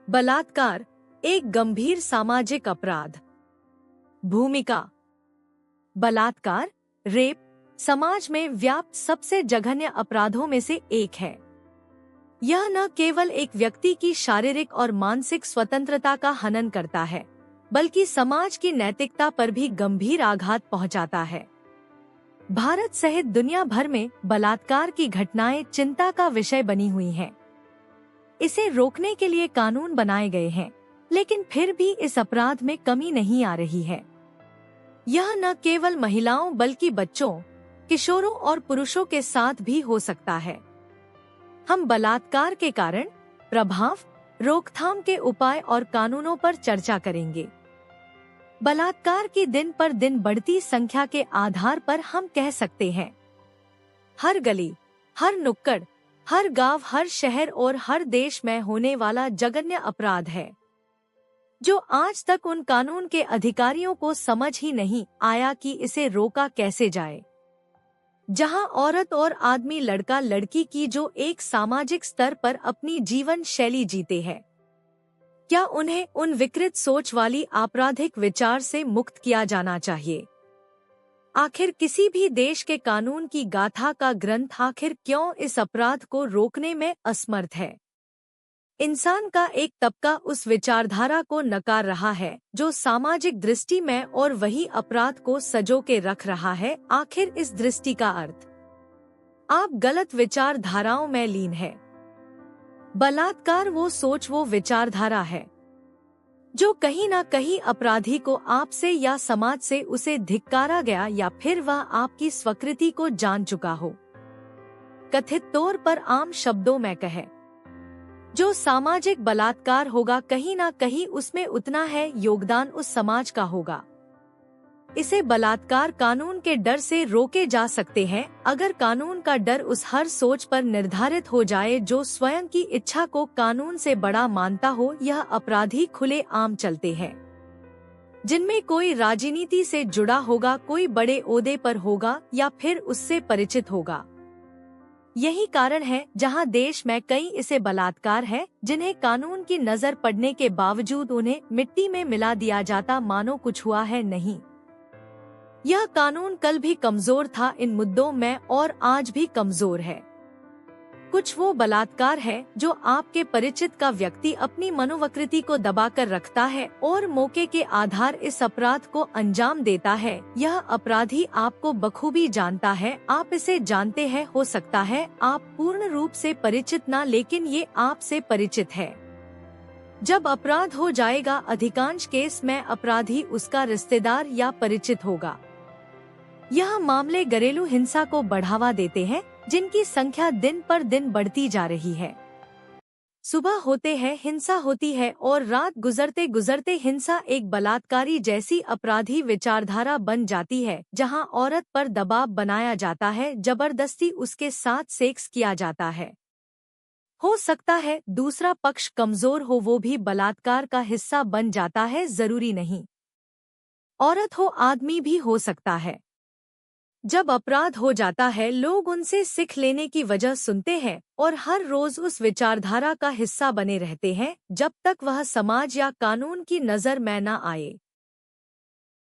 बलात्कार एक गंभीर सामाजिक अपराध। भूमिका। बलात्कार, रेप समाज में व्याप्त सबसे जघन्य अपराधों में से एक है। यह न केवल एक व्यक्ति की शारीरिक और मानसिक स्वतंत्रता का हनन करता है, बल्कि समाज की नैतिकता पर भी गंभीर आघात पहुंचाता है। भारत सहित दुनिया भर में बलात्कार की घटनाएं चिंता का विषय बनी हुई हैं। इसे रोकने के लिए कानून बनाए गए हैं, लेकिन फिर भी इस अपराध में कमी नहीं आ रही है। यह न केवल महिलाओं बल्कि बच्चों, किशोरों और पुरुषों के साथ भी हो सकता है। हम बलात्कार के कारण, प्रभाव, रोकथाम के उपाय और कानूनों पर चर्चा करेंगे। बलात्कार की दिन पर दिन बढ़ती संख्या के आधार पर हम कह सकते हैं, हर गली, हर नुक्कड़, हर गांव, हर शहर और हर देश में होने वाला जघन्य अपराध है, जो आज तक उन कानून के अधिकारियों को समझ ही नहीं आया कि इसे रोका कैसे जाए। जहां औरत और आदमी, लड़का लड़की की जो एक सामाजिक स्तर पर अपनी जीवन शैली जीते हैं, क्या उन्हें उन विकृत सोच वाली आपराधिक विचार से मुक्त किया जाना चाहिए? आखिर किसी भी देश के कानून की गाथा का ग्रंथ आखिर क्यों इस अपराध को रोकने में असमर्थ है? इंसान का एक तबका उस विचारधारा को नकार रहा है जो सामाजिक दृष्टि में और वही अपराध को सजो के रख रहा है। आखिर इस दृष्टि का अर्थ आप गलत विचारधाराओं में लीन है। बलात्कार वो सोच, वो विचारधारा है जो कहीं ना कहीं अपराधी को आपसे या समाज से उसे धिक्कारा गया, या फिर वह आपकी स्वकृति को जान चुका हो। कथित तौर पर आम शब्दों में कहे, जो सामाजिक बलात्कार होगा, कहीं ना कहीं उसमें उतना है योगदान उस समाज का होगा। इसे बलात्कार कानून के डर से रोके जा सकते हैं, अगर कानून का डर उस हर सोच पर निर्धारित हो जाए जो स्वयं की इच्छा को कानून से बड़ा मानता हो। यह अपराधी खुले आम चलते हैं, जिनमें कोई राजनीति से जुड़ा होगा, कोई बड़े ओहदे पर होगा या फिर उससे परिचित होगा। यही कारण है जहां देश में कई ऐसे बलात्कार है जिन्हें कानून की नजर पड़ने के बावजूद उन्हें मिट्टी में मिला दिया जाता, मानो कुछ हुआ है नहीं। यह कानून कल भी कमजोर था इन मुद्दों में और आज भी कमजोर है। कुछ वो बलात्कार है जो आपके परिचित का व्यक्ति अपनी मनोवकृति को दबाकर रखता है और मौके के आधार इस अपराध को अंजाम देता है। यह अपराधी आपको बखूबी जानता है, आप इसे जानते हैं। हो सकता है आप पूर्ण रूप से परिचित ना, लेकिन ये आपसे परिचित है। जब अपराध हो जाएगा, अधिकांश केस में अपराधी उसका रिश्तेदार या परिचित होगा। यह मामले घरेलू हिंसा को बढ़ावा देते हैं, जिनकी संख्या दिन पर दिन बढ़ती जा रही है। सुबह होते हैं हिंसा होती है और रात गुजरते गुजरते हिंसा एक बलात्कारी जैसी अपराधी विचारधारा बन जाती है, जहां औरत पर दबाव बनाया जाता है, जबरदस्ती उसके साथ सेक्स किया जाता है। हो सकता है दूसरा पक्ष कमजोर हो, वो भी बलात्कार का हिस्सा बन जाता है, जरूरी नहीं औरत हो, आदमी भी हो सकता है। जब अपराध हो जाता है, लोग उनसे सीख लेने की वजह सुनते हैं और हर रोज उस विचारधारा का हिस्सा बने रहते हैं, जब तक वह समाज या कानून की नजर में न आए।